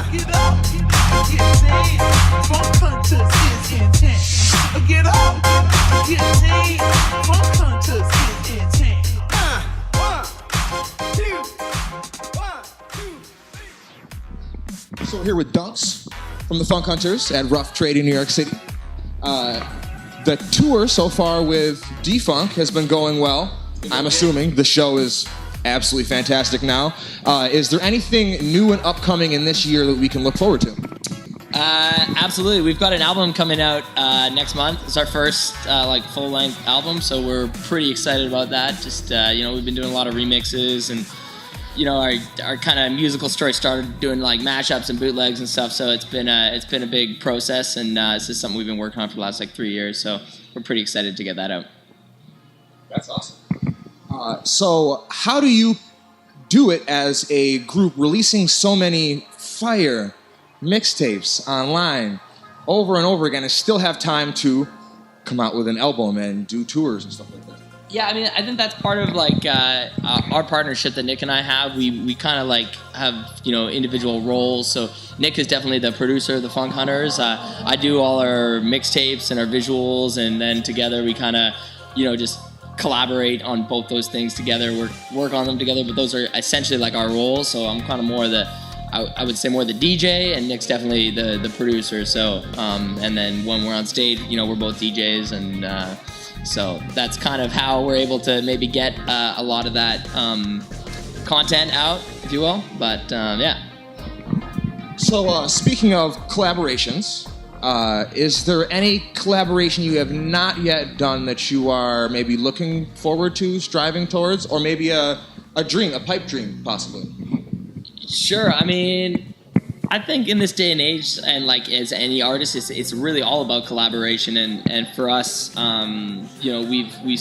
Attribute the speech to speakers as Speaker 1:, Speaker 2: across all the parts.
Speaker 1: Get up, get down. Funk hunters is in town. Get up, get down. Funk hunters is in town. 1, 2, 1, 2, 3.
Speaker 2: So we're here with Dunks from the Funk Hunters at Rough Trade in New York City. The tour so far with D-Funk has been going well. I'm assuming the show is absolutely fantastic now. Is there anything new and upcoming in this year that we can look forward to?
Speaker 3: Absolutely. We've got an album coming out next month. It's our first full-length album, so we're pretty excited about that. Just we've been doing a lot of remixes, and our kind of musical story started doing like mashups and bootlegs and stuff. So it's been a big process, and this is something we've been working on for the last 3 years. So we're pretty excited to get that out.
Speaker 2: That's awesome. So how do you do it as a group, releasing so many fire mixtapes online over and over again, and still have time to come out with an album and do tours and stuff like that?
Speaker 3: Yeah, I mean, I think that's part of our partnership that Nick and I have. We kind of have individual roles. So Nick is definitely the producer of the Funk Hunters. I do all our mixtapes and our visuals, and then together we kind of just collaborate on both those things together. Work on them together. But those are essentially like our roles. So I'm kind of more I would say more the DJ, and Nick's definitely the producer. So and then when we're on stage, we're both DJs, and so that's kind of how we're able to maybe get a lot of that content out, if you will. But yeah.
Speaker 2: So speaking of collaborations, is there any collaboration you have not yet done that you are maybe looking forward to, striving towards, or maybe a dream, a pipe dream, possibly?
Speaker 3: Sure. I mean, I think in this day and age, and as any artist, it's really all about collaboration. And for us, we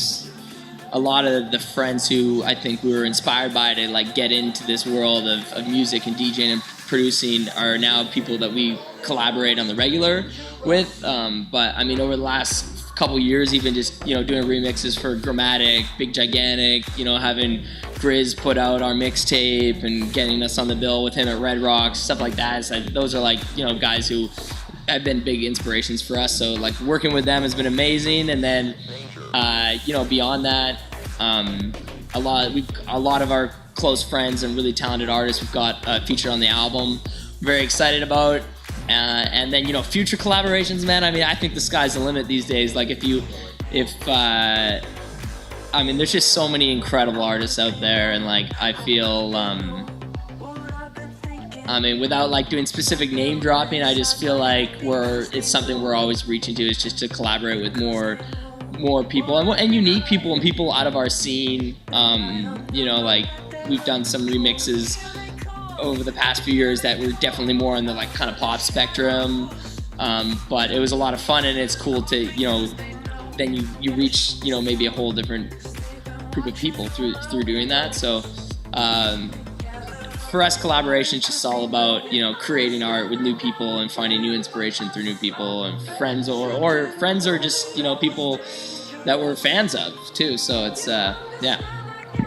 Speaker 3: a lot of the friends who I think we were inspired by to get into this world of music and DJing and producing are now people that we collaborate on the regular with. But I mean, over the last couple years, even just doing remixes for Grammatic, Big Gigantic, having Grizz put out our mixtape and getting us on the bill with him at Red Rocks, stuff like that. So those are guys who have been big inspirations for us. So working with them has been amazing. And then beyond that, a lot of our close friends and really talented artists we've got featured on the album. Very excited about. And then future collaborations, man. I mean, I think the sky's the limit these days. I mean, there's just so many incredible artists out there, and I feel, without doing specific name dropping, I just feel it's something we're always reaching to, is just to collaborate with more people and unique people and people out of our scene. We've done some remixes over the past few years that were definitely more on the kind of pop spectrum, but it was a lot of fun, and it's cool to then you reach maybe a whole different group of people through doing that. So for us, collaboration is just all about creating art with new people and finding new inspiration through new people and friends, or friends, or just people that we're fans of too. So it's yeah.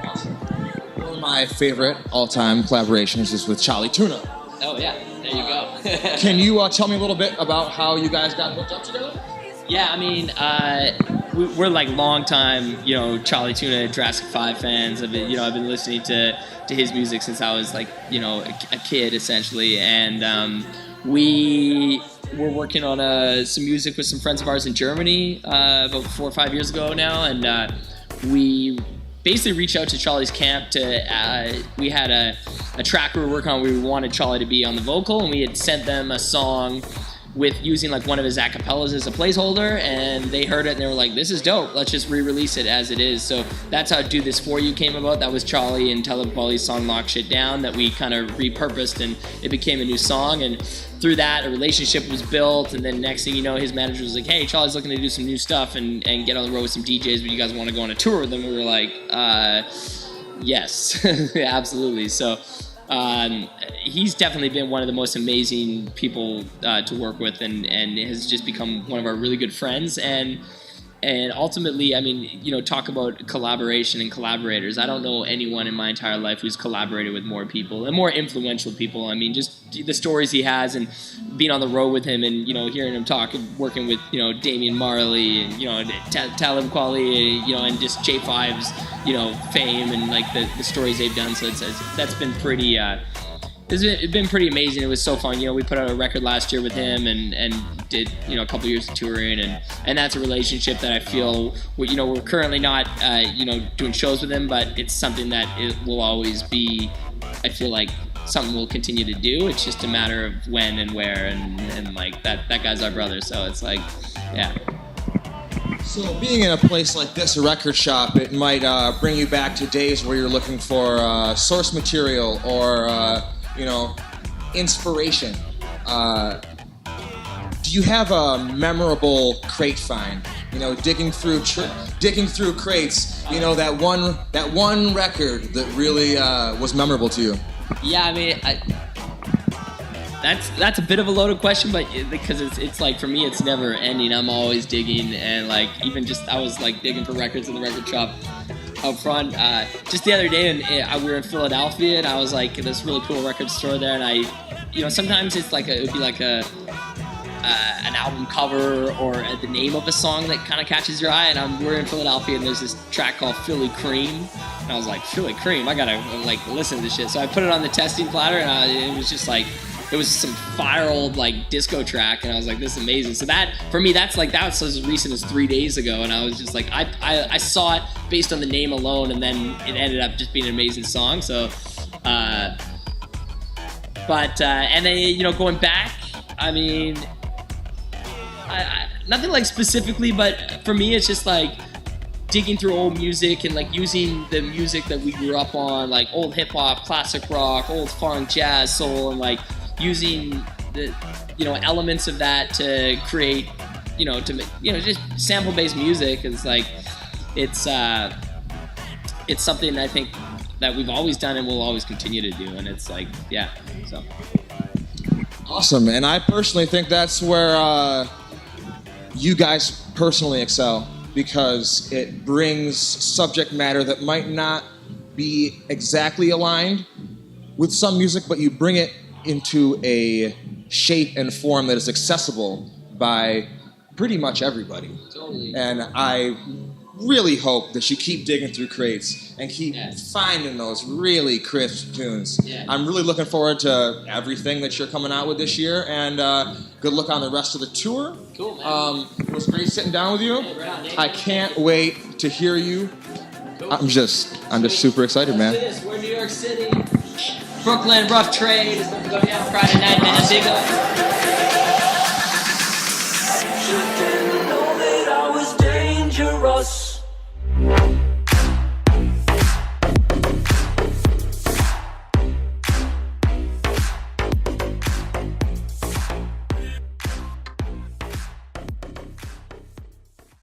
Speaker 2: Awesome. One of my favorite all-time collaborations is with Charlie Tuna.
Speaker 3: Oh yeah, there you go.
Speaker 2: Can you tell me a little bit about how you guys got hooked up together?
Speaker 3: Yeah, I mean, we're long time, Charlie Tuna, Jurassic 5 fans. I've been listening to his music since I was a kid, essentially. And we were working on some music with some friends of ours in Germany about 4 or 5 years ago now. And we basically reached out to Charlie's camp we had a track we were working on where we wanted Charlie to be on the vocal, and we had sent them a song with using one of his acapellas as a placeholder, and they heard it and they were like, this is dope, let's just re-release it as it is. So that's how Do This For You came about. That was Charlie and Telebali's song Lock Shit Down that we kind of repurposed, and it became a new song. And through that, a relationship was built, and then next thing you know, his manager was like, hey, Charlie's looking to do some new stuff and get on the road with some DJs, but you guys want to go on a tour with them? We were like, yes. Absolutely. So he's definitely been one of the most amazing people to work with, and has just become one of our really good friends. And And ultimately, I mean, talk about collaboration and collaborators. I don't know anyone in my entire life who's collaborated with more people and more influential people. I mean, just the stories he has and being on the road with him and, hearing him talk and working with, Damian Marley and, Talib Kweli, and just J5's, fame and like the stories they've done. So that's been pretty, it's been pretty amazing. It was so fun. We put out a record last year with him and did, a couple years of touring and that's a relationship that I feel, we're currently not, doing shows with him, but it's something that it will always be, I feel like something we'll continue to do. It's just a matter of when and where and like that guy's our brother. So it's like, yeah.
Speaker 2: So being in a place like this, a record shop, it might bring you back to days where you're looking for source material or, inspiration. Do you have a memorable crate find? Digging through crates. That one record that really was memorable to you.
Speaker 3: Yeah, I mean, that's a bit of a loaded question, but because it's like for me, it's never ending. I'm always digging, and like even just I was like digging for records in the record shop out front just the other day, and we were in Philadelphia, and I was like this really cool record store there, and I, sometimes it's like it would be like an album cover or the name of a song that kind of catches your eye, and we're in Philadelphia, and there's this track called Philly Cream, and I was like, Philly Cream, I gotta like listen to this shit. So I put it on the testing platter, and it was just like, it was some fire old like disco track, and I was like, this is amazing. So that for me, that was as recent as 3 days ago, and I was just like, I saw it based on the name alone, and then it ended up just being an amazing song. So but and then going back, I mean, nothing like specifically, but for me it's just like digging through old music and like using the music that we grew up on, like old hip hop, classic rock, old funk, jazz, soul, and like using the elements of that to create just sample based music. It's like it's something I think that we've always done and will always continue to do, and it's like so
Speaker 2: awesome. And I personally think that's where you guys personally excel, because it brings subject matter that might not be exactly aligned with some music, but you bring it into a shape and form that is accessible by pretty much everybody.
Speaker 3: Totally.
Speaker 2: And I really hope that you keep digging through crates and keep finding those really crisp tunes.
Speaker 3: Yeah.
Speaker 2: I'm really looking forward to everything that you're coming out with this year, and good luck on the rest of the tour.
Speaker 3: Cool, man.
Speaker 2: It was great sitting down with you.
Speaker 3: Yeah,
Speaker 2: I can't wait to hear you.
Speaker 3: Cool.
Speaker 2: I'm just super excited, man.
Speaker 3: We're New York City. Brooklyn, Rough Trade is going to go down Friday night, man. Big up.